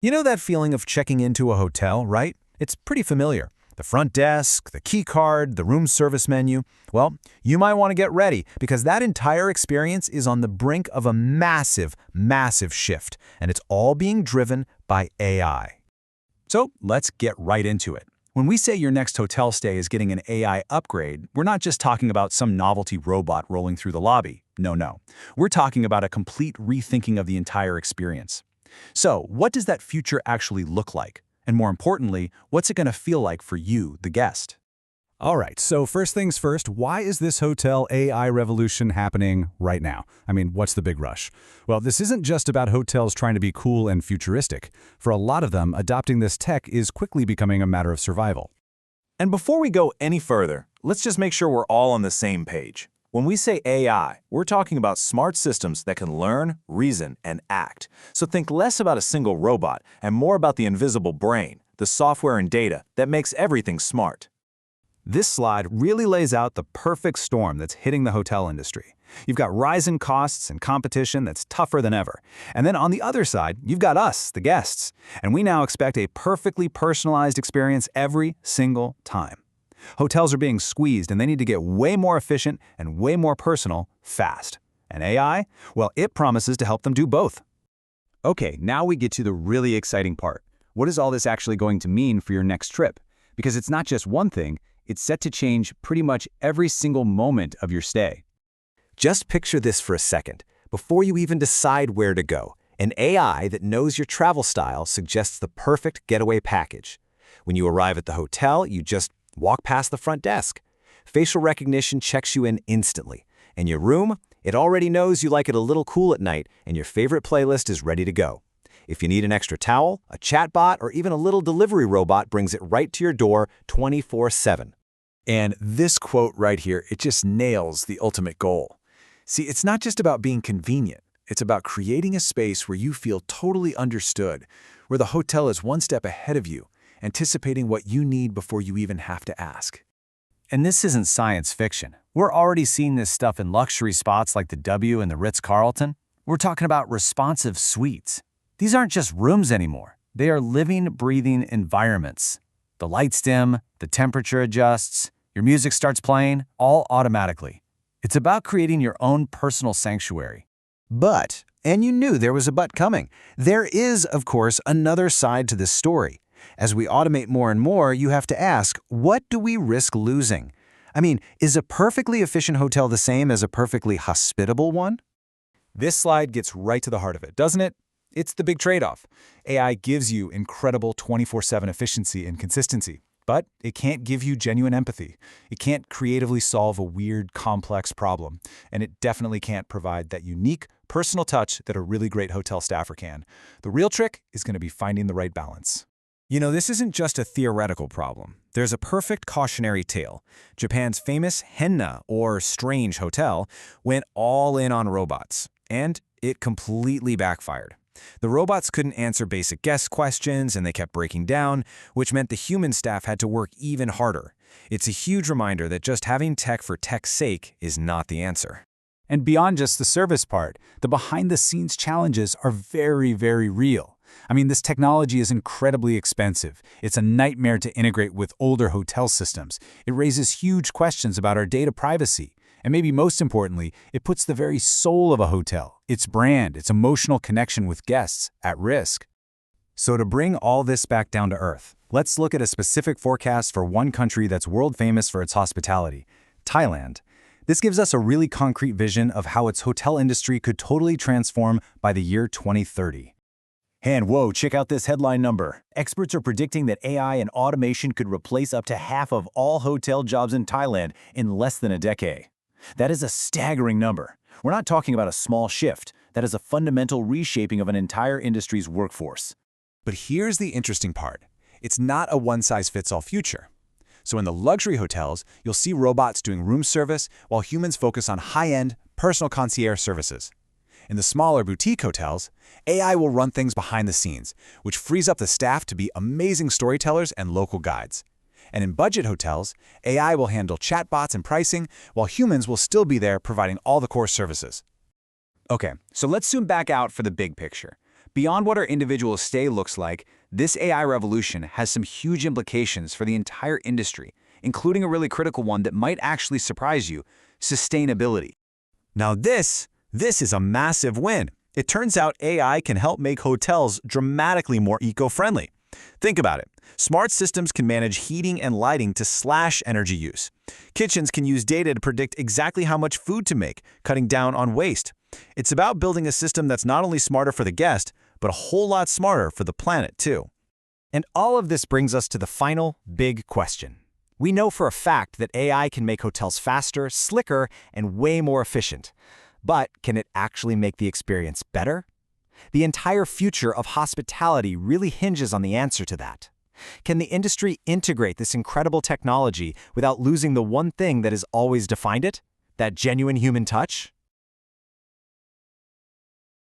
You know that feeling of checking into a hotel, right? It's pretty familiar. The front desk, the key card, the room service menu. Well, you might want to get ready because that entire experience is on the brink of a massive, massive shift, and it's all being driven by AI. So let's get right into it. When we say your next hotel stay is getting an AI upgrade, we're not just talking about some novelty robot rolling through the lobby. No. We're talking about a complete rethinking of the entire experience. So, what does that future actually look like? And more importantly, what's it going to feel like for you, the guest? All right, so first things first, why is this hotel AI revolution happening right now? I mean, what's the big rush? Well, this isn't just about hotels trying to be cool and futuristic. For a lot of them, adopting this tech is quickly becoming a matter of survival. And before we go any further, let's just make sure we're all on the same page. When we say AI, we're talking about smart systems that can learn, reason, and act. So think less about a single robot and more about the invisible brain, the software and data that makes everything smart. This slide really lays out the perfect storm that's hitting the hotel industry. You've got rising costs and competition that's tougher than ever. And then on the other side, you've got us, the guests. And we now expect a perfectly personalized experience every single time. Hotels are being squeezed and they need to get way more efficient and way more personal fast. And AI? Well, it promises to help them do both. Okay, now we get to the really exciting part. What is all this actually going to mean for your next trip? Because it's not just one thing, it's set to change pretty much every single moment of your stay. Just picture this for a second. Before you even decide where to go, an AI that knows your travel style suggests the perfect getaway package. When you arrive at the hotel, you just walk past the front desk. Facial recognition checks you in instantly. And your room, it already knows you like it a little cool at night, and your favorite playlist is ready to go. If you need an extra towel, a chatbot, or even a little delivery robot brings it right to your door 24/7. And this quote right here, it just nails the ultimate goal. See, it's not just about being convenient. It's about creating a space where you feel totally understood, where the hotel is one step ahead of you, anticipating what you need before you even have to ask. And this isn't science fiction. We're already seeing this stuff in luxury spots like the W and the Ritz-Carlton. We're talking about responsive suites. These aren't just rooms anymore. They are living, breathing environments. The lights dim, the temperature adjusts, your music starts playing, all automatically. It's about creating your own personal sanctuary. But, and you knew there was a but coming, there is, of course, another side to this story. As we automate more and more, you have to ask, what do we risk losing? I mean, is a perfectly efficient hotel the same as a perfectly hospitable one? This slide gets right to the heart of it, doesn't it? It's the big trade-off. AI gives you incredible 24/7 efficiency and consistency, but it can't give you genuine empathy. It can't creatively solve a weird, complex problem, and it definitely can't provide that unique, personal touch that a really great hotel staffer can. The real trick is going to be finding the right balance. You know, this isn't just a theoretical problem. There's a perfect cautionary tale. Japan's famous Henna, or Strange Hotel, went all in on robots, and it completely backfired. The robots couldn't answer basic guest questions, and they kept breaking down, which meant the human staff had to work even harder. It's a huge reminder that just having tech for tech's sake is not the answer. And beyond just the service part, the behind-the-scenes challenges are very, very real. I mean, this technology is incredibly expensive. It's a nightmare to integrate with older hotel systems. It raises huge questions about our data privacy. And maybe most importantly, it puts the very soul of a hotel, its brand, its emotional connection with guests, at risk. So to bring all this back down to earth, let's look at a specific forecast for one country that's world famous for its hospitality, Thailand. This gives us a really concrete vision of how its hotel industry could totally transform by the year 2030. And whoa, check out this headline number. Experts are predicting that AI and automation could replace up to half of all hotel jobs in Thailand in less than a decade. That is a staggering number. We're not talking about a small shift. That is a fundamental reshaping of an entire industry's workforce. But here's the interesting part. It's not a one-size-fits-all future. So in the luxury hotels, you'll see robots doing room service while humans focus on high-end, personal concierge services. In the smaller boutique hotels, AI will run things behind the scenes, which frees up the staff to be amazing storytellers and local guides. And in budget hotels, AI will handle chatbots and pricing, while humans will still be there providing all the core services. Okay, so let's zoom back out for the big picture. Beyond what our individual stay looks like, this AI revolution has some huge implications for the entire industry, including a really critical one that might actually surprise you: sustainability. Now this is a massive win. It turns out AI can help make hotels dramatically more eco-friendly. Think about it. Smart systems can manage heating and lighting to slash energy use. Kitchens can use data to predict exactly how much food to make, cutting down on waste. It's about building a system that's not only smarter for the guest, but a whole lot smarter for the planet, too. And all of this brings us to the final big question. We know for a fact that AI can make hotels faster, slicker, and way more efficient. But can it actually make the experience better? The entire future of hospitality really hinges on the answer to that. Can the industry integrate this incredible technology without losing the one thing that has always defined it? That genuine human touch?